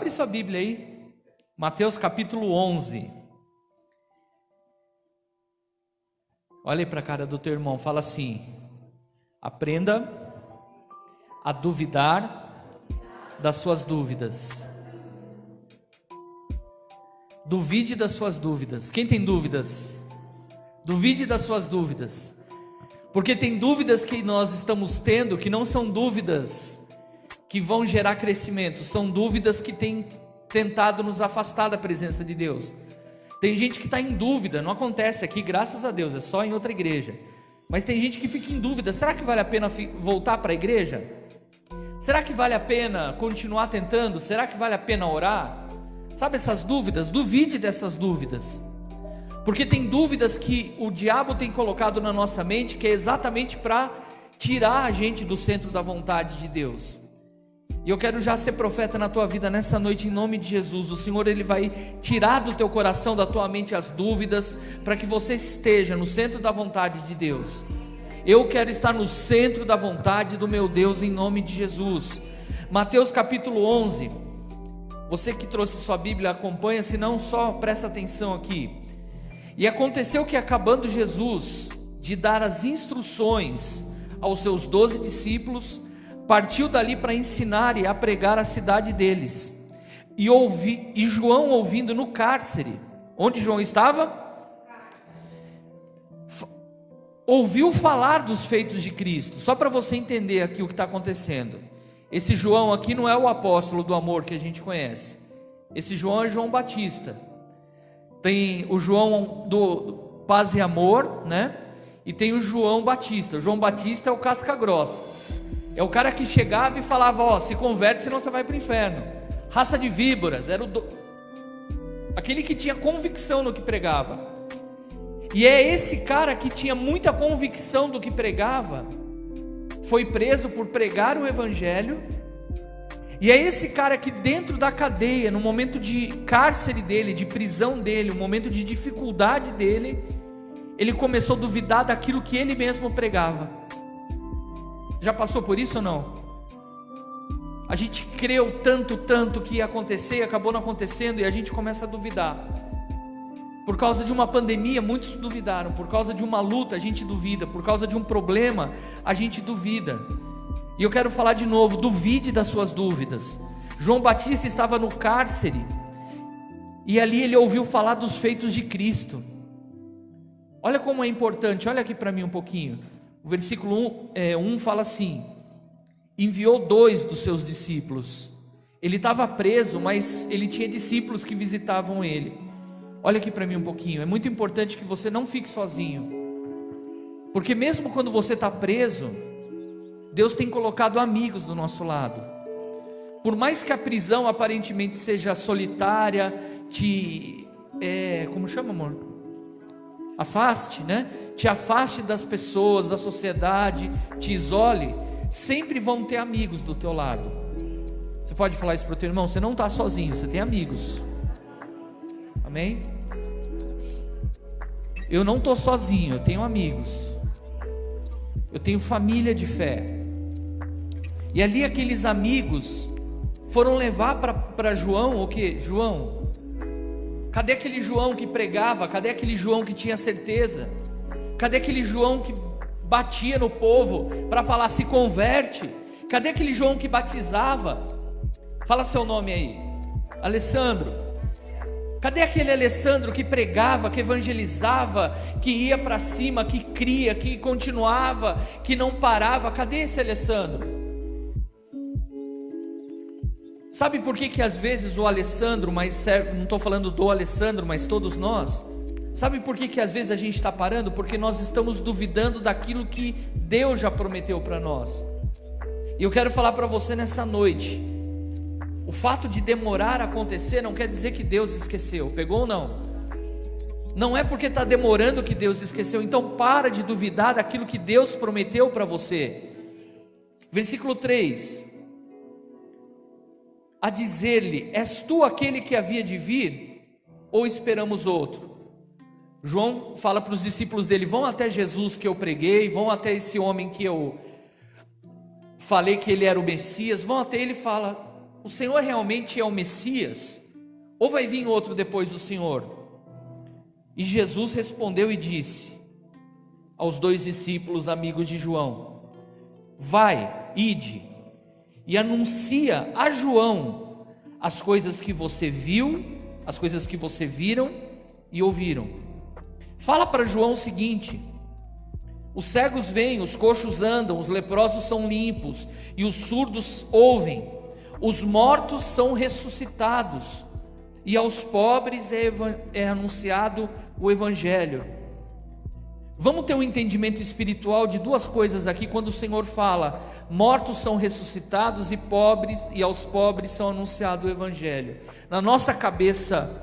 Abre sua Bíblia aí, Mateus capítulo 11. Olha aí para a cara do teu irmão, fala assim: aprenda a duvidar das suas dúvidas. Duvide das suas dúvidas. Quem tem dúvidas? Duvide das suas dúvidas. Porque tem dúvidas que nós estamos tendo que não são dúvidas que vão gerar crescimento, são dúvidas que têm tentado nos afastar da presença de Deus. Tem gente que está em dúvida, não acontece aqui, graças a Deus, é só em outra igreja. Mas tem gente que fica em dúvida: será que vale a pena voltar para a igreja? Será que vale a pena continuar tentando? Será que vale a pena orar? Sabe essas dúvidas? Duvide dessas dúvidas. Porque tem dúvidas que o diabo tem colocado na nossa mente, que é exatamente para tirar a gente do centro da vontade de Deus. E eu quero já ser profeta na tua vida nessa noite, em nome de Jesus. O Senhor, Ele vai tirar do teu coração, da tua mente as dúvidas, para que você esteja no centro da vontade de Deus. Eu quero estar no centro da vontade do meu Deus, em nome de Jesus. Mateus capítulo 11. Você que trouxe sua Bíblia, acompanha, se não, só presta atenção aqui. E aconteceu que, acabando Jesus de dar as instruções aos seus 12 discípulos, partiu dali para ensinar e a pregar a cidade deles. E João, ouvindo no cárcere, onde João estava, ouviu falar dos feitos de Cristo. Só para você entender aqui o que está acontecendo. Esse João aqui não é o apóstolo do amor que a gente conhece. Esse João é João Batista. Tem o João do Paz e Amor, né? E tem o João Batista. O João Batista é o casca grossa. É o cara que chegava e falava: ó, se converte, senão você vai para o inferno. Raça de víboras, era aquele que tinha convicção no que pregava. E é esse cara que tinha muita convicção do que pregava, foi preso por pregar o evangelho. E é esse cara que, dentro da cadeia, no momento de cárcere dele, de prisão dele, no momento de dificuldade dele, ele começou a duvidar daquilo que ele mesmo pregava. Já passou por isso ou não? A gente creu tanto que ia acontecer e acabou não acontecendo, e a gente começa a duvidar. Por causa de uma pandemia, muitos duvidaram. Por causa de uma luta, a gente duvida. Por causa de um problema, a gente duvida. E eu quero falar de novo: duvide das suas dúvidas. João Batista estava no cárcere, e ali ele ouviu falar dos feitos de Cristo. Olha como é importante, olha aqui para mim um pouquinho. O versículo 1 fala assim: enviou 2 dos seus discípulos. Ele estava preso, mas ele tinha discípulos que visitavam ele. Olha aqui para mim um pouquinho. É muito importante que você não fique sozinho, porque mesmo quando você está preso, Deus tem colocado amigos do nosso lado. Por mais que a prisão aparentemente seja solitária, como chama, amor? Afaste, né? Te afaste das pessoas, da sociedade, te isole, sempre vão ter amigos do teu lado. Você pode falar isso para o teu irmão: você não está sozinho, você tem amigos. Amém? Eu não estou sozinho, eu tenho amigos. Eu tenho família de fé. E ali aqueles amigos foram levar para João o que? João, cadê aquele João que pregava? Cadê aquele João que tinha certeza? Cadê aquele João que batia no povo para falar: se converte? Cadê aquele João que batizava? Fala seu nome aí. Alessandro. Cadê aquele Alessandro que pregava, que evangelizava, que ia para cima, que cria, que continuava, que não parava? Cadê esse Alessandro? Sabe por que às vezes o Alessandro, mas não estou falando do Alessandro, mas todos nós, sabe por que às vezes a gente está parando? Porque nós estamos duvidando daquilo que Deus já prometeu para nós. E eu quero falar para você nessa noite: o fato de demorar a acontecer não quer dizer que Deus esqueceu. Pegou ou não? Não é porque está demorando que Deus esqueceu. Então para de duvidar daquilo que Deus prometeu para você. Versículo 3: a dizer-lhe: és tu aquele que havia de vir, ou esperamos outro? João fala para os discípulos dele: vão até Jesus que eu preguei, vão até esse homem que eu falei que ele era o Messias, vão até ele e fala: o Senhor realmente é o Messias? Ou vai vir outro depois do Senhor? E Jesus respondeu e disse aos 2 discípulos amigos de João: vai, ide, e anuncia a João as coisas que você viu, as coisas que você viram e ouviram. Fala para João o seguinte: os cegos veem, os coxos andam, os leprosos são limpos e os surdos ouvem, os mortos são ressuscitados e aos pobres é anunciado o Evangelho. Vamos ter um entendimento espiritual de 2 coisas aqui, quando o Senhor fala, mortos são ressuscitados e aos pobres são anunciado o Evangelho. Na nossa cabeça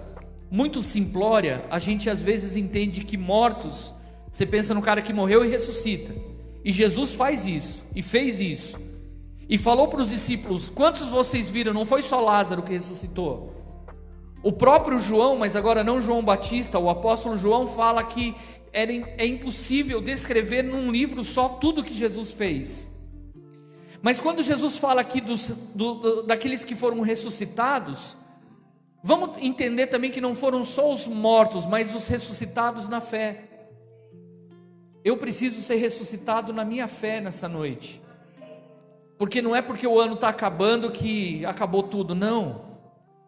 muito simplória, a gente às vezes entende que mortos, você pensa no cara que morreu e ressuscita, e Jesus faz isso, e fez isso, e falou para os discípulos: quantos vocês viram? Não foi só Lázaro que ressuscitou. O próprio João, mas agora não João Batista, o apóstolo João fala que é impossível descrever num livro só tudo que Jesus fez. Mas quando Jesus fala aqui daqueles que foram ressuscitados, vamos entender também que não foram só os mortos, mas os ressuscitados na fé. Eu preciso ser ressuscitado na minha fé nessa noite, porque não é porque o ano está acabando que acabou tudo, não.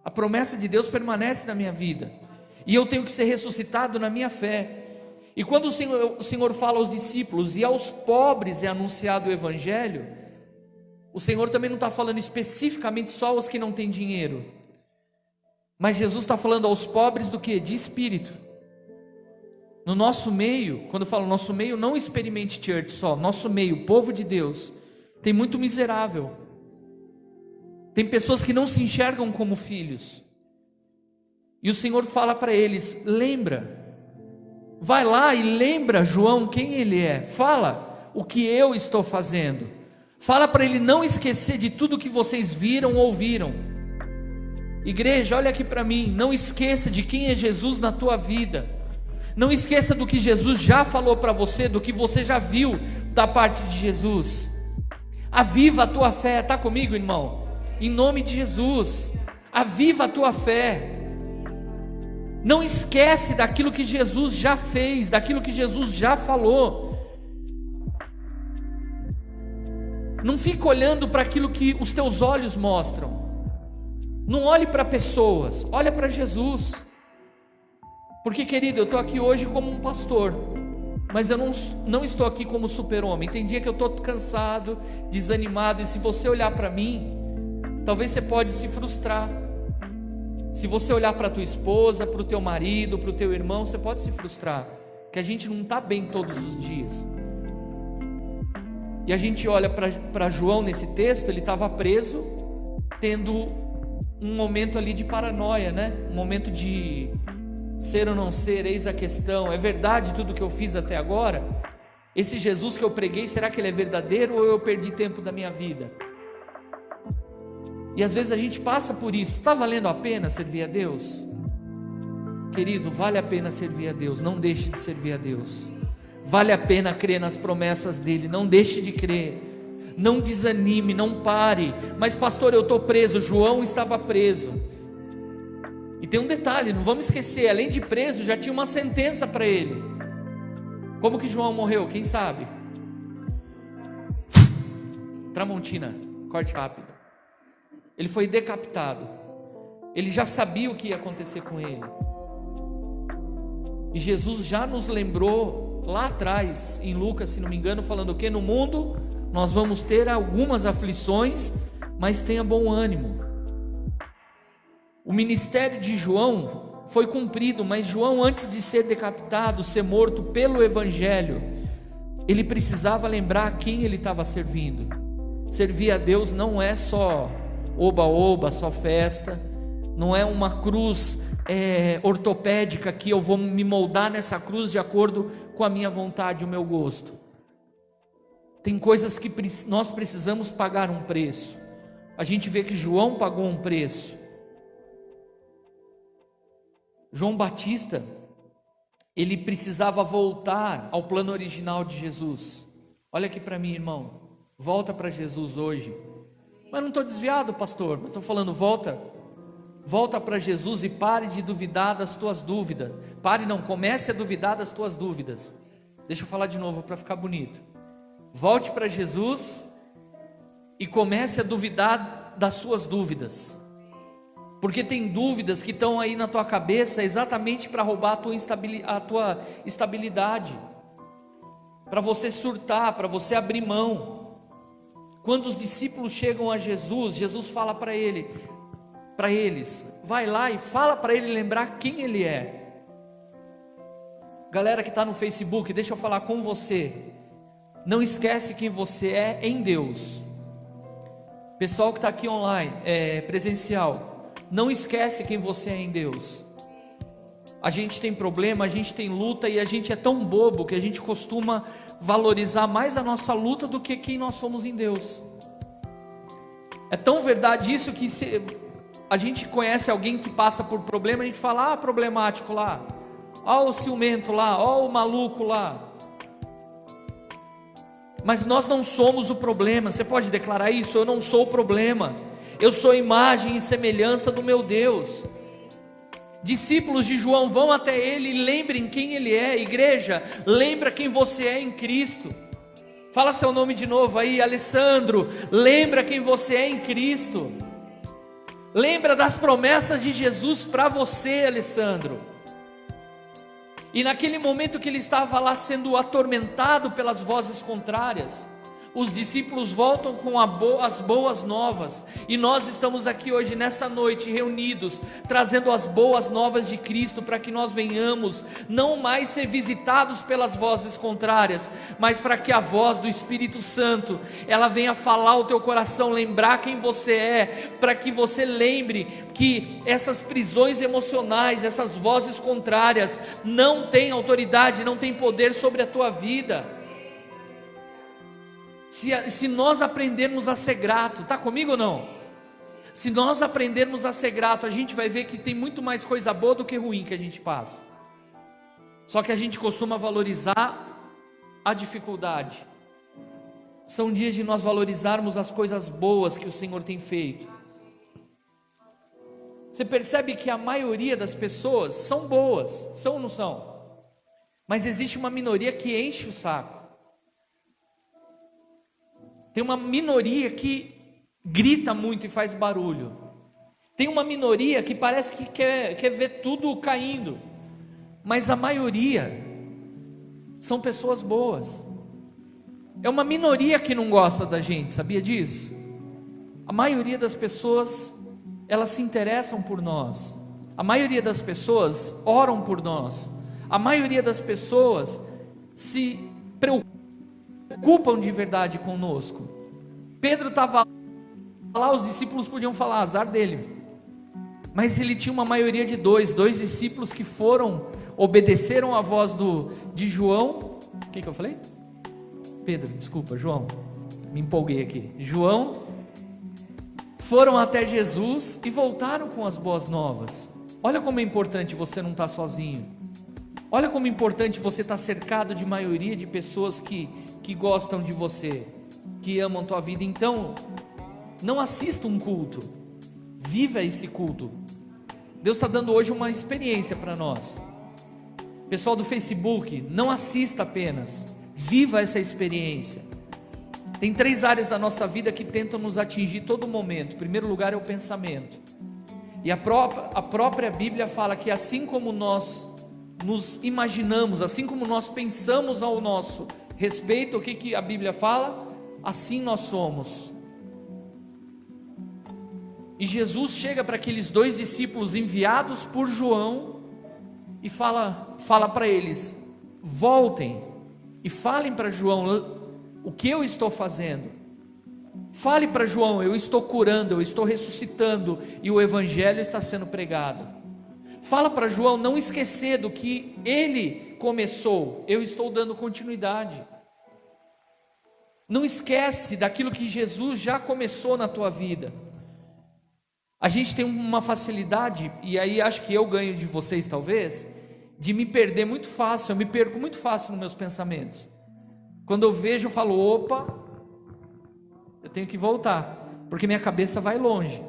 A promessa de Deus permanece na minha vida, e eu tenho que ser ressuscitado na minha fé. E quando o Senhor fala aos discípulos, e aos pobres é anunciado o Evangelho, o Senhor também não está falando especificamente só aos que não têm dinheiro, mas Jesus está falando aos pobres do que? De espírito. No nosso meio, quando eu falo nosso meio, não Experimente Church só, nosso meio, povo de Deus, tem muito miserável, tem pessoas que não se enxergam como filhos, e o Senhor fala para eles: lembra, vai lá e lembra João quem ele é, fala o que eu estou fazendo, fala para ele não esquecer de tudo que vocês viram ou ouviram. Igreja, olha aqui para mim, não esqueça de quem é Jesus na tua vida, não esqueça do que Jesus já falou para você, do que você já viu da parte de Jesus. Aviva a tua fé, está comigo, irmão? Em nome de Jesus, aviva a tua fé. Não esquece daquilo que Jesus já fez, daquilo que Jesus já falou. Não fica olhando para aquilo que os teus olhos mostram. Não olhe para pessoas, olha para Jesus. Porque, querido, eu estou aqui hoje como um pastor, mas eu não estou aqui como super-homem. Tem dia que eu estou cansado, desanimado, e se você olhar para mim, talvez você pode se frustrar. Se você olhar para a tua esposa, para o teu marido, para o teu irmão, você pode se frustrar, que a gente não está bem todos os dias. E a gente olha para João nesse texto, ele estava preso, tendo um momento ali de paranoia, né? Um momento de ser ou não ser, eis a questão, é verdade tudo que eu fiz até agora? Esse Jesus que eu preguei, será que ele é verdadeiro ou eu perdi tempo da minha vida? E às vezes a gente passa por isso. Está valendo a pena servir a Deus? Querido, vale a pena servir a Deus, não deixe de servir a Deus. Vale a pena crer nas promessas dele, não deixe de crer. Não desanime, não pare. Mas pastor, eu estou preso. João estava preso. E tem um detalhe, não vamos esquecer, além de preso, já tinha uma sentença para ele. Como que João morreu? Quem sabe? Tramontina, corte rápido. Ele foi decapitado. Ele já sabia o que ia acontecer com ele. E Jesus já nos lembrou lá atrás, em Lucas, se não me engano, falando que no mundo nós vamos ter algumas aflições, mas tenha bom ânimo. O ministério de João foi cumprido, mas João, antes de ser decapitado, ser morto pelo Evangelho, ele precisava lembrar a quem ele estava servindo. Servir a Deus não é só oba-oba, só festa, não é uma cruz ortopédica que eu vou me moldar nessa cruz de acordo com a minha vontade, o meu gosto. Tem coisas que nós precisamos pagar um preço. A gente vê que João pagou um preço. João Batista, ele precisava voltar ao plano original de Jesus. Olha aqui para mim, irmão, volta para Jesus hoje. Mas não estou desviado, pastor. Mas estou falando, volta para Jesus e pare de duvidar das tuas dúvidas. Comece a duvidar das tuas dúvidas. Deixa eu falar de novo para ficar bonito. Volte para Jesus e comece a duvidar das suas dúvidas. Porque tem dúvidas que estão aí na tua cabeça exatamente para roubar a tua estabilidade, para você surtar, para você abrir mão. Quando os discípulos chegam a Jesus, Jesus fala para eles, vai lá e fala para ele lembrar quem ele é. Galera que está no Facebook, deixa eu falar com você, não esquece quem você é em Deus. Pessoal que está aqui online, presencial, não esquece quem você é em Deus. A gente tem problema, a gente tem luta, e a gente é tão bobo que a gente costuma valorizar mais a nossa luta do que quem nós somos em Deus. É tão verdade isso que se a gente conhece alguém que passa por problema, a gente fala, problemático lá, o ciumento lá, o maluco lá. Mas nós não somos o problema. Você pode declarar isso? Eu não sou o problema, eu sou imagem e semelhança do meu Deus. Discípulos de João vão até ele e lembrem quem ele é. Igreja, lembra quem você é em Cristo. Fala seu nome de novo aí, Alessandro. Lembra quem você é em Cristo. Lembra das promessas de Jesus para você, Alessandro. E naquele momento que ele estava lá sendo atormentado pelas vozes contrárias, os discípulos voltam com as boas novas, e nós estamos aqui hoje nessa noite reunidos, trazendo as boas novas de Cristo, para que nós venhamos não mais ser visitados pelas vozes contrárias, mas para que a voz do Espírito Santo, ela venha falar ao teu coração, lembrar quem você é, para que você lembre que essas prisões emocionais, essas vozes contrárias, não têm autoridade, não têm poder sobre a tua vida. Se nós aprendermos a ser grato, está comigo ou não? Se nós aprendermos a ser grato, a gente vai ver que tem muito mais coisa boa do que ruim que a gente passa. Só que a gente costuma valorizar a dificuldade. São dias de nós valorizarmos as coisas boas que o Senhor tem feito. Você percebe que a maioria das pessoas são boas, são ou não são? Mas existe uma minoria que enche o saco. Tem uma minoria que grita muito e faz barulho. Tem uma minoria que parece que quer ver tudo caindo. Mas a maioria são pessoas boas. É uma minoria que não gosta da gente, sabia disso? A maioria das pessoas, elas se interessam por nós. A maioria das pessoas oram por nós. A maioria das pessoas se preocupam de verdade conosco. Pedro estava lá, os discípulos podiam falar, azar dele, mas ele tinha uma maioria de dois discípulos que obedeceram a voz de João. O que eu falei? Pedro, desculpa, João, me empolguei aqui. João, foram até Jesus e voltaram com as boas novas. Olha como é importante você não estar sozinho. Olha como é importante você estar cercado de maioria de pessoas que gostam de você, que amam tua vida. Então, não assista um culto, viva esse culto. Deus está dando hoje uma experiência para nós. Pessoal do Facebook, não assista apenas, viva essa experiência. Tem 3 áreas da nossa vida que tentam nos atingir todo momento. Em primeiro lugar é o pensamento, e a própria Bíblia fala que assim como nós nos imaginamos, assim como nós pensamos ao nosso respeito, o que a Bíblia fala? Assim nós somos. E Jesus chega para aqueles 2 discípulos enviados por João e fala para eles: voltem e falem para João o que eu estou fazendo. Fale para João, eu estou curando, eu estou ressuscitando e o evangelho está sendo pregado. Fala para João não esquecer do que ele começou, eu estou dando continuidade. Não esquece daquilo que Jesus já começou na tua vida. A gente tem uma facilidade, e aí acho que eu ganho de vocês talvez, de me perder muito fácil. Eu me perco muito fácil nos meus pensamentos. Quando eu vejo, eu falo, opa, eu tenho que voltar. porque minha cabeça vai longe.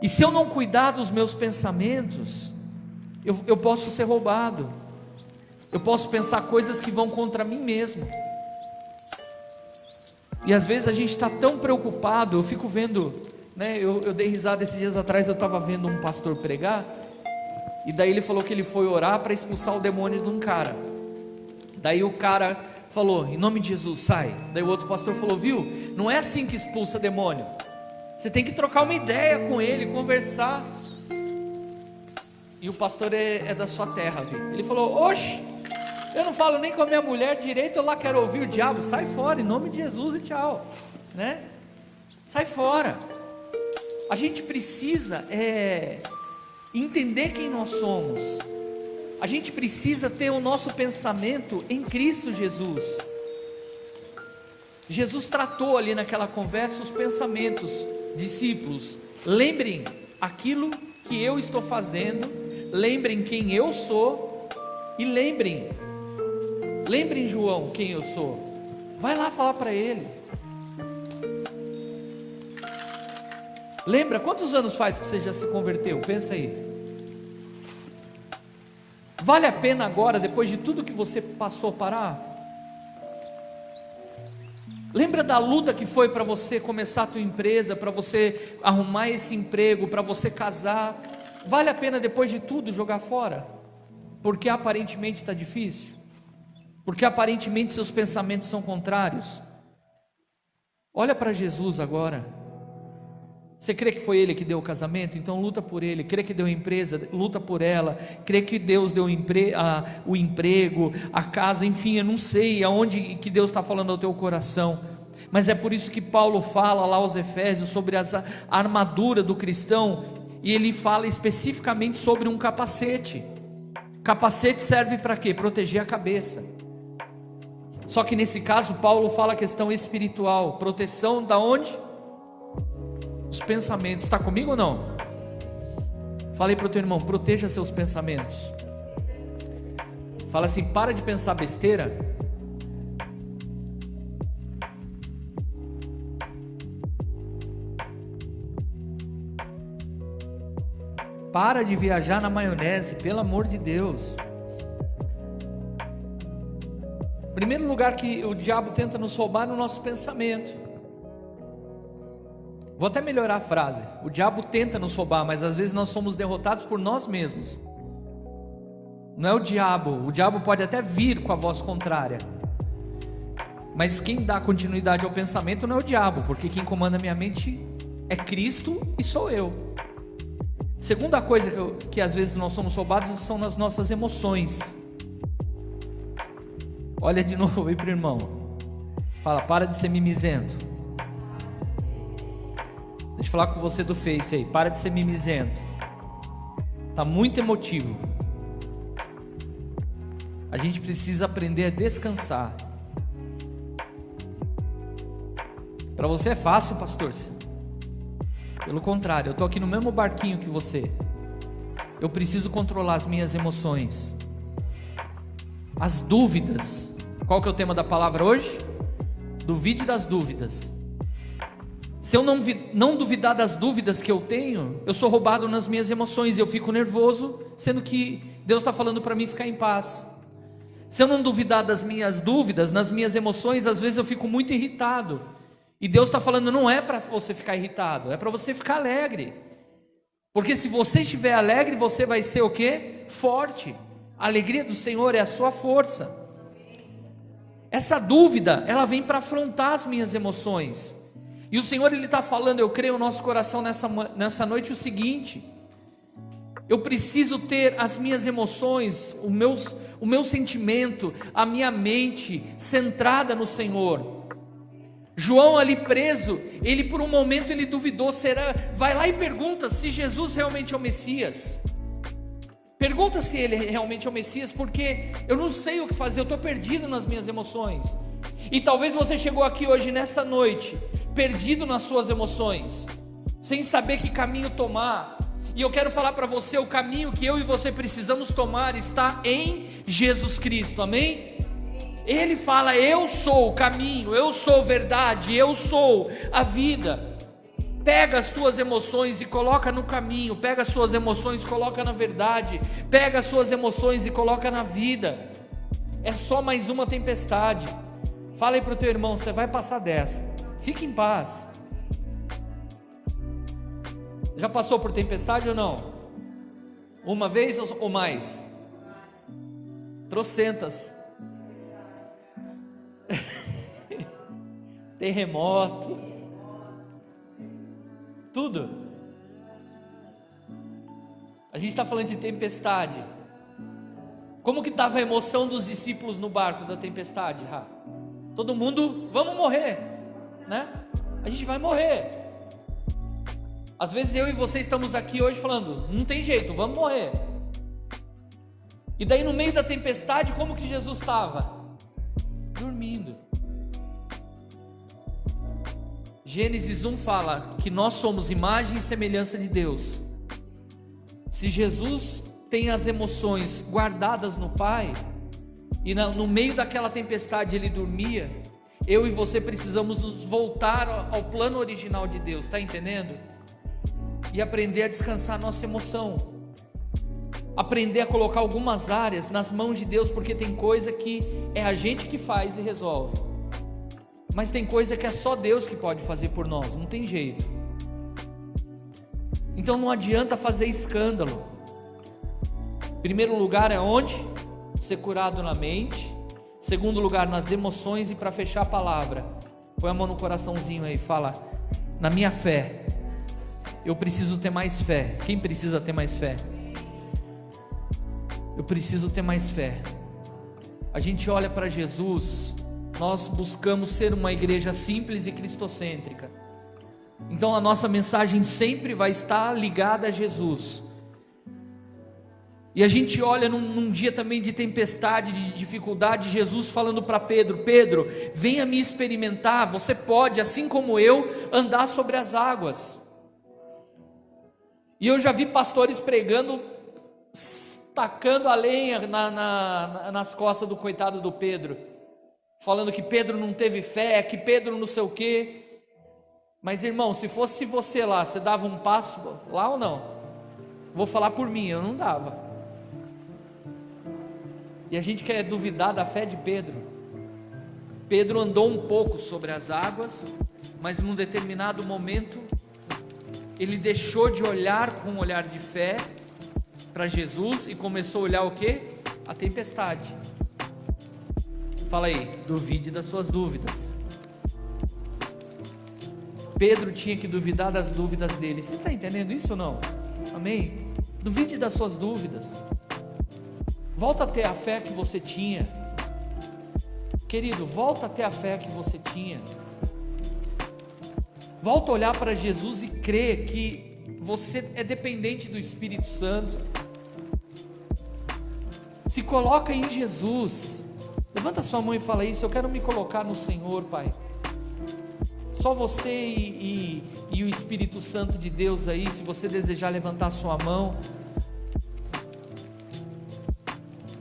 E se eu não cuidar dos meus pensamentos, eu posso ser roubado. Eu posso pensar coisas que vão contra mim mesmo. E às vezes a gente está tão preocupado, eu fico vendo, né? Eu dei risada esses dias atrás, eu estava vendo um pastor pregar, e daí ele falou que ele foi orar para expulsar o demônio de um cara. Daí o cara falou, em nome de Jesus, sai. Daí o outro pastor falou, viu, não é assim que expulsa demônio. Você tem que trocar uma ideia com ele, conversar. E o pastor é da sua terra, viu? Ele falou, oxe, eu não falo nem com a minha mulher direito, eu lá quero ouvir o diabo. Sai fora, em nome de Jesus e tchau, né? Sai fora. A gente precisa entender quem nós somos. A gente precisa ter o nosso pensamento em Cristo Jesus. Jesus tratou ali naquela conversa os pensamentos, discípulos, lembrem aquilo que eu estou fazendo, lembrem quem eu sou, e lembrem João quem eu sou. Vai lá falar para ele. Lembra, quantos anos faz que você já se converteu? Pensa aí. Vale a pena agora, depois de tudo que você passou, parar? Lembra da luta que foi para você começar a tua empresa, para você arrumar esse emprego, para você casar? Vale a pena depois de tudo jogar fora? Porque aparentemente está difícil? Porque aparentemente seus pensamentos são contrários? Olha para Jesus agora. Você crê que foi Ele que deu o casamento? Então luta por Ele. Crê que deu a empresa? Luta por ela. Crê que Deus deu o emprego, a casa, enfim, eu não sei aonde que Deus está falando ao teu coração. Mas é por isso que Paulo fala lá aos Efésios sobre a armadura do cristão, e ele fala especificamente sobre um capacete. Capacete serve para quê? Proteger a cabeça. Só que nesse caso Paulo fala a questão espiritual, proteção da onde? Os pensamentos. Está comigo ou não? Falei para o teu irmão, proteja seus pensamentos. Fala assim, para de pensar besteira. Para de viajar na maionese, pelo amor de Deus. Primeiro lugar que o diabo tenta nos roubar é no nosso pensamento. Vou até melhorar a frase. O diabo tenta nos roubar, mas às vezes nós somos derrotados por nós mesmos. Não é o diabo pode até vir com a voz contrária, mas quem dá continuidade ao pensamento não é o diabo, porque quem comanda a minha mente é Cristo e sou eu. Segunda coisa que às vezes nós somos roubados são nas nossas emoções. Olha de novo aí para o irmão. Fala, para de ser mimizento. Deixa eu falar com você do Face aí. Para de ser mimizento. Está muito emotivo. A gente precisa aprender a descansar. Para você é fácil, pastor? Pelo contrário, eu estou aqui no mesmo barquinho que você. Eu preciso controlar as minhas emoções. As dúvidas. Qual que é o tema da palavra hoje? Duvide das dúvidas. Se eu não duvidar das dúvidas que eu tenho, eu sou roubado nas minhas emoções, eu fico nervoso, sendo que Deus está falando para mim ficar em paz. Se eu não duvidar das minhas dúvidas, nas minhas emoções, às vezes eu fico muito irritado, e Deus está falando, não é para você ficar irritado, é para você ficar alegre, porque se você estiver alegre, você vai ser o quê? Forte. A alegria do Senhor é a sua força. Essa dúvida, ela vem para afrontar as minhas emoções. E o Senhor, Ele está falando, eu creio no nosso coração nessa noite o seguinte: eu preciso ter as minhas emoções, o meu sentimento, a minha mente centrada no Senhor. João ali preso, ele por um momento ele duvidou, vai lá e pergunta se Jesus realmente é o Messias. Pergunta se ele realmente é o Messias, porque eu não sei o que fazer, eu estou perdido nas minhas emoções. E talvez você chegou aqui hoje nessa noite, perdido nas suas emoções, sem saber que caminho tomar. E eu quero falar para você, o caminho que eu e você precisamos tomar está em Jesus Cristo, amém? Ele fala: eu sou o caminho, eu sou a verdade, eu sou a vida. Pega as tuas emoções e coloca no caminho, pega as suas emoções e coloca na verdade, pega as suas emoções e coloca na vida. É só mais uma tempestade. Fala aí para o teu irmão: você vai passar dessa, fique em paz. Já passou por tempestade ou não? Uma vez ou mais? Trocentas. Terremoto, tudo. A gente está falando de tempestade. Como que estava a emoção dos discípulos no barco da tempestade? Todo mundo, vamos morrer, né? A gente vai morrer. Às vezes eu e você estamos aqui hoje falando: não tem jeito, vamos morrer. E daí no meio da tempestade, como que Jesus estava? Dormindo. Gênesis 1 fala que nós somos imagem e semelhança de Deus. Se Jesus tem as emoções guardadas no Pai, e no meio daquela tempestade ele dormia, eu e você precisamos nos voltar ao plano original de Deus, está entendendo? E aprender a descansar a nossa emoção, aprender a colocar algumas áreas nas mãos de Deus, porque tem coisa que é a gente que faz e resolve, mas tem coisa que é só Deus que pode fazer por nós, não tem jeito. Então não adianta fazer escândalo. Primeiro lugar é onde? Ser curado na mente. Segundo lugar, nas emoções. E para fechar a palavra, põe a mão no coraçãozinho aí, fala: na minha fé, eu preciso ter mais fé. Quem precisa ter mais fé? Eu preciso ter mais fé. A gente olha para Jesus, nós buscamos ser uma igreja simples e cristocêntrica. Então a nossa mensagem sempre vai estar ligada a Jesus. E a gente olha num dia também de tempestade, de dificuldade, Jesus falando para Pedro: Pedro, venha me experimentar, você pode, assim como eu, andar sobre as águas. E eu já vi pastores pregando, tacando a lenha nas costas do coitado do Pedro, falando que Pedro não teve fé, que Pedro não sei o quê. Mas irmão, se fosse você lá, você dava um passo lá ou não? Vou falar por mim, eu não dava. E a gente quer duvidar da fé de Pedro. Pedro andou um pouco sobre as águas, mas num determinado momento ele deixou de olhar com um olhar de fé para Jesus e começou a olhar o quê? A tempestade. Fala aí, duvide das suas dúvidas. Pedro tinha que duvidar das dúvidas dele. Você está entendendo isso ou não? Amém? Duvide das suas dúvidas. Volta a ter a fé que você tinha. Querido, volta a ter a fé que você tinha. Volta a olhar para Jesus e crer que você é dependente do Espírito Santo. Se coloca em Jesus. Levanta sua mão e fala isso: eu quero me colocar no Senhor, Pai. Só você e o Espírito Santo de Deus aí, se você desejar levantar sua mão.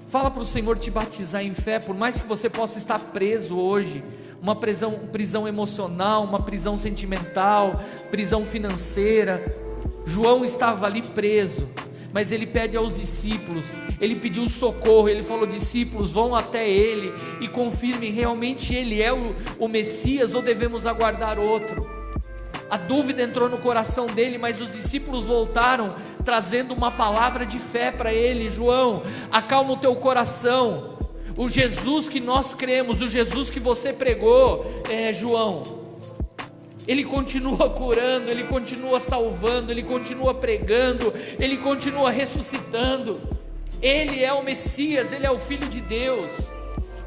Fala para o Senhor te batizar em fé, por mais que você possa estar preso hoje, uma prisão emocional, uma prisão sentimental, prisão financeira. João estava ali preso, mas ele pede aos discípulos, ele pediu socorro, ele falou: discípulos, vão até ele e confirmem, realmente ele é o Messias ou devemos aguardar outro? A dúvida entrou no coração dele, mas os discípulos voltaram, trazendo uma palavra de fé para ele: João, acalma o teu coração, o Jesus que nós cremos, o Jesus que você pregou, João, ele continua curando, ele continua salvando, ele continua pregando, ele continua ressuscitando. Ele é o Messias, ele é o Filho de Deus.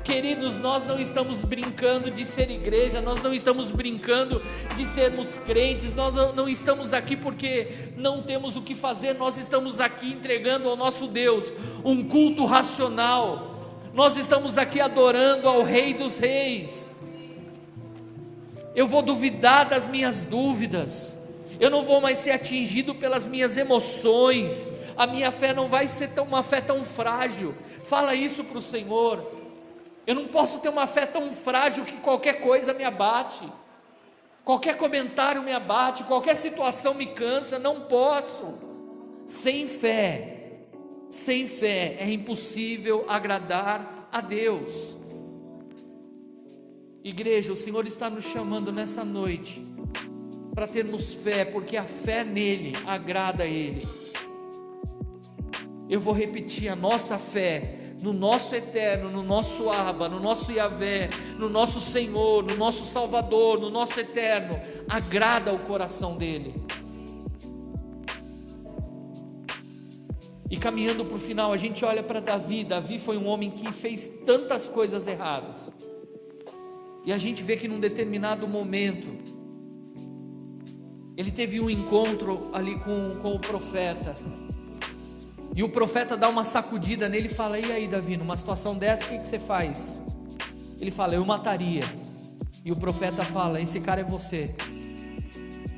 Queridos, nós não estamos brincando de ser igreja, nós não estamos brincando de sermos crentes, nós não estamos aqui porque não temos o que fazer, nós estamos aqui entregando ao nosso Deus um culto racional, nós estamos aqui adorando ao Rei dos Reis. Eu vou duvidar das minhas dúvidas, eu não vou mais ser atingido pelas minhas emoções, a minha fé não vai ser uma fé tão frágil. Fala isso para o Senhor. Eu não posso ter uma fé tão frágil que qualquer coisa me abate, qualquer comentário me abate, qualquer situação me cansa. Não posso. Sem fé é impossível agradar a Deus. Igreja, o Senhor está nos chamando nessa noite para termos fé, porque a fé nele agrada a Ele. Eu vou repetir: a nossa fé no nosso eterno, no nosso Abba, no nosso Yahvé, no nosso Senhor, no nosso Salvador, no nosso eterno, agrada o coração dele. E caminhando para o final, a gente olha para Davi. Davi foi um homem que fez tantas coisas erradas, e a gente vê que num determinado momento ele teve um encontro ali com o profeta, e o profeta dá uma sacudida nele e fala: e aí, Davi, numa situação dessa, o que você faz? Ele fala: eu mataria. E o profeta fala: esse cara é você.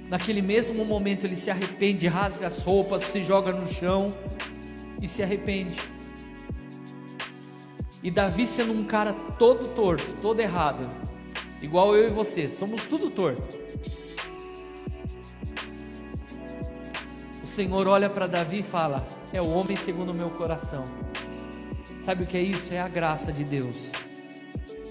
Naquele mesmo momento ele se arrepende, rasga as roupas, se joga no chão e se arrepende. E Davi, sendo um cara todo torto, todo errado, igual eu e você, somos tudo torto, o Senhor olha para Davi e fala: é o homem segundo o meu coração. Sabe o que é isso? É a graça de Deus.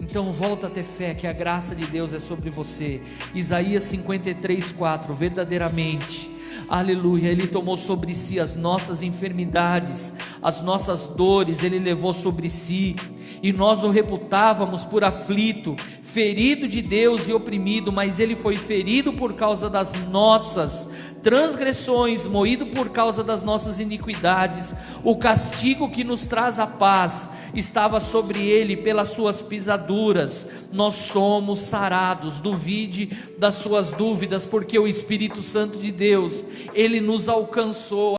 Então volta a ter fé, que a graça de Deus é sobre você. Isaías 53:4, verdadeiramente, aleluia, Ele tomou sobre si as nossas enfermidades, as nossas dores Ele levou sobre si, e nós o reputávamos por aflito, ferido de Deus e oprimido, mas Ele foi ferido por causa das nossas transgressões, moído por causa das nossas iniquidades. O castigo que nos traz a paz estava sobre Ele, pelas suas pisaduras nós somos sarados. Duvide das suas dúvidas, porque o Espírito Santo de Deus, Ele nos alcançou.